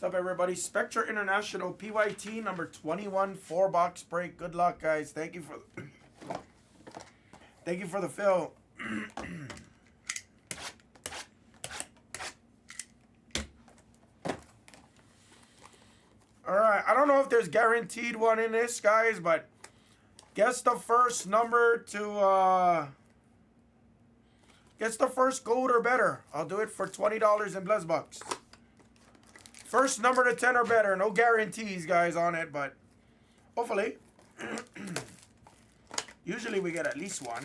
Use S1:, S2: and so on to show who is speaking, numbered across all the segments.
S1: What's up, everybody? Spectra International PYT number 21 4-box break. Good luck, guys. Thank you for thank you for the fill. All right, I don't know if there's guaranteed one in this, guys, but guess the first number to guess the first gold or better. I'll do it for $20 in Blez bucks. First number to 10 or better. No guarantees, guys, on it, but hopefully. Usually we get at least one.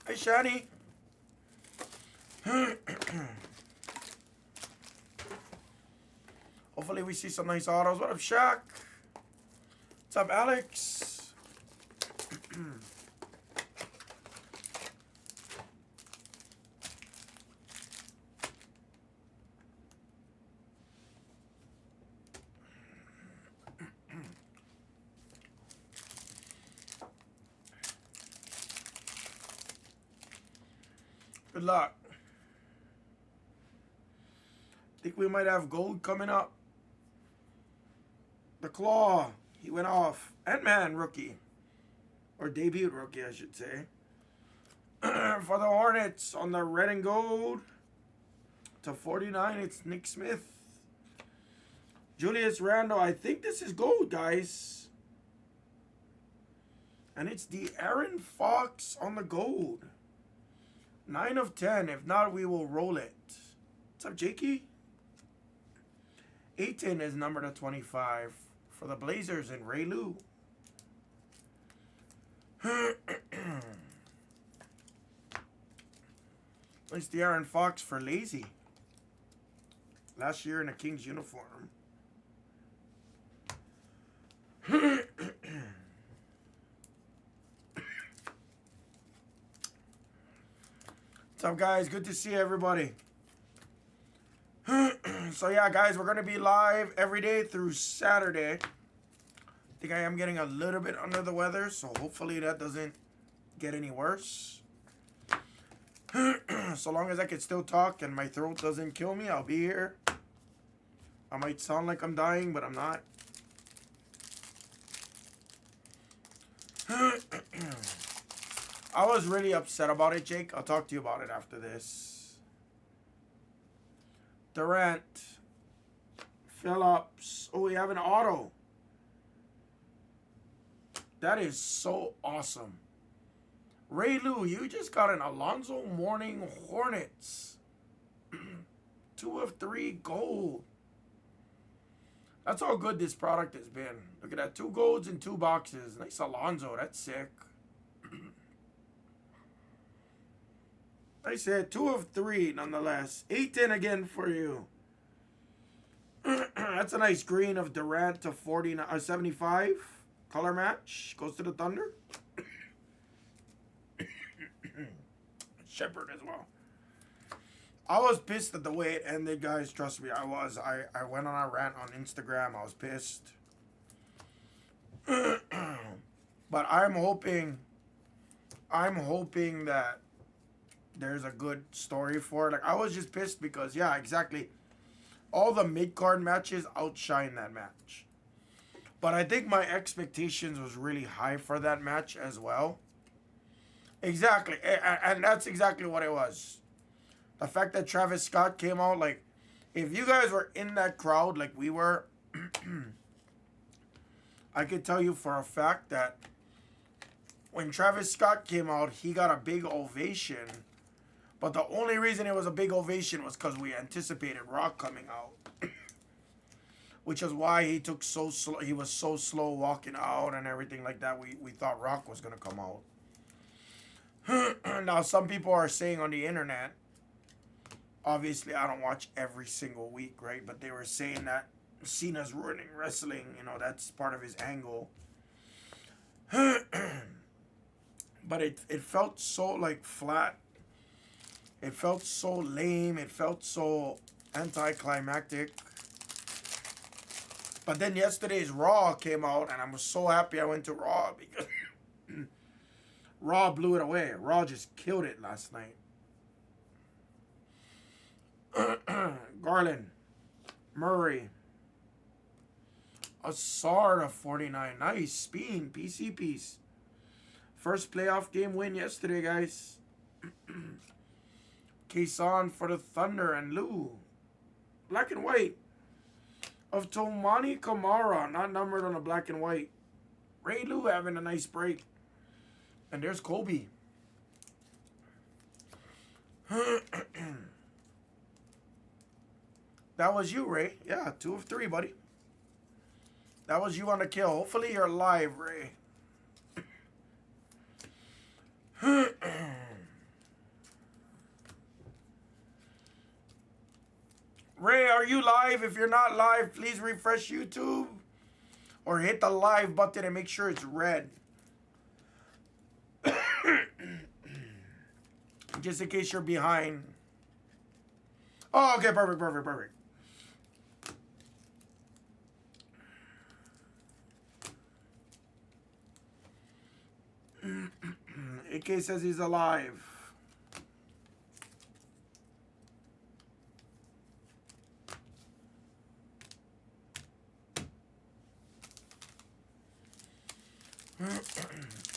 S1: Hey, Shani. Hopefully we see some nice autos. What up, Shaq? What's up, Alex? Good luck. Think we might have gold coming up. The Claw. He went off. Ant-Man rookie. Or debut rookie, I should say. For the Hornets on the red and gold. To 49, it's Nick Smith. Julius Randle. I think this is gold, guys. And it's the Aaron Fox on the gold. 9 of 10. If not, we will roll it. What's up, Jakey? 18 is number to 25 for the Blazers and Ray Lou. It's the Aaron Fox for Lazy. Last year in a Kings uniform. What's up, guys? Good to see everybody. So yeah, guys, we're going to be live every day through Saturday. I think I am getting a little bit under the weather, so hopefully that doesn't get any worse. So long as I can still talk and my throat doesn't kill me, I'll be here. I might sound like I'm dying, but I'm not. I was really upset about it, Jake. I'll talk to you about it after this. Durant. Phillips. Oh, we have an auto. That is so awesome. Ray Lou, you just got an Alonzo Mourning Hornets. 2 of 3 gold. That's how good this product has been. Look at that. 2 golds in 2 boxes. Nice Alonzo. That's sick. I said 2 of 3 nonetheless. 8-10 again for you. That's a nice green of Durant to 75. Color match. Goes to the Thunder. Shepard as well. I was pissed at the way it ended, guys. Trust me, I was. I went on a rant on Instagram. I was pissed. But I'm hoping that there's a good story for it. Like, I was just pissed because, yeah, exactly. All the mid-card matches outshine that match. But I think my expectations was really high for that match as well. Exactly. And that's exactly what it was. The fact that Travis Scott came out, like, if you guys were in that crowd like we were, I could tell you for a fact that when Travis Scott came out, he got a big ovation. But the only reason it was a big ovation was because we anticipated Rock coming out. Which is why he took so slow. He was so slow walking out and everything like that. We thought Rock was going to come out. Now, some people are saying on the internet, obviously I don't watch every single week, right? But they were saying that Cena's ruining wrestling. You know, that's part of his angle. But it felt so, like, flat. It felt so lame. It felt so anticlimactic. But then yesterday's Raw came out, and I was so happy I went to Raw because Raw blew it away. Raw just killed it last night. Garland. Murray. Assard of 49. Nice. Bean. PC piece. First playoff game win yesterday, guys. Kason for the Thunder and Lou. Black and white. Of Tomani Kamara. Not numbered on the black and white. Ray Lou having a nice break. And there's Kobe. That was you, Ray. Yeah, 2 of 3, buddy. That was you on the kill. Hopefully you're live, Ray. Ray, are you live? If you're not live, please refresh YouTube. Or hit the live button and make sure it's red. Just in case you're behind. Oh, okay, perfect. AK says he's alive.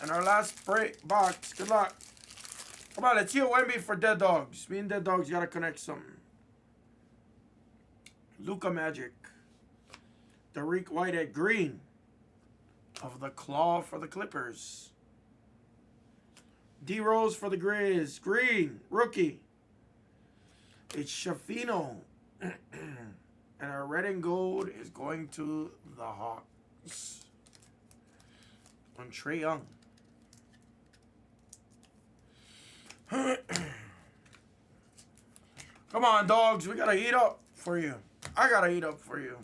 S1: And our last break box. Good luck. Come on, let's see a Wemby for Dead Dogs. Me and Dead Dogs gotta connect some. Luka Magic. Derek Whitehead green. Of the Claw for the Clippers. D Rose for the Grizz. Green. Rookie. It's Shafino. And our red and gold is going to the Hawks. On Trae Young. Come on, dogs. We gotta heat up for you. I gotta heat up for you.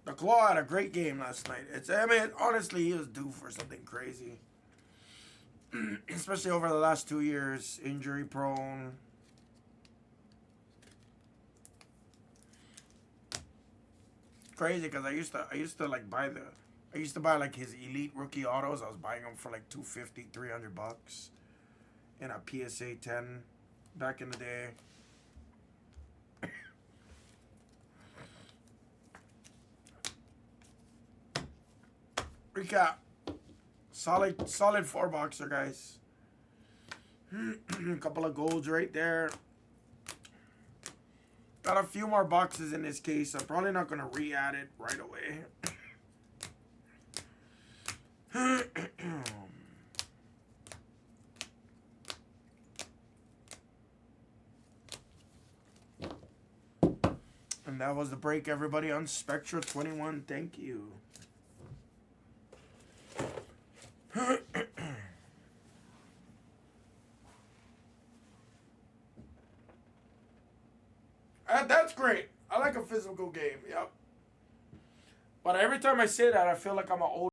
S1: The Claw had a great game last night. I mean, honestly, he was due for something crazy. Especially over the last 2 years. Injury prone. Crazy because I used to like buy like his elite rookie autos. I was buying them for like $250, $300 in a PSA 10 back in the day. Recap. Solid 4 boxer, guys. A couple of golds right there. Got a few more boxes in this case. I'm probably not going to re-add it right away. And that was the break, everybody, on Spectra 21. Thank you. That's great. I like a physical game. Yep. But every time I say that, I feel like I'm an old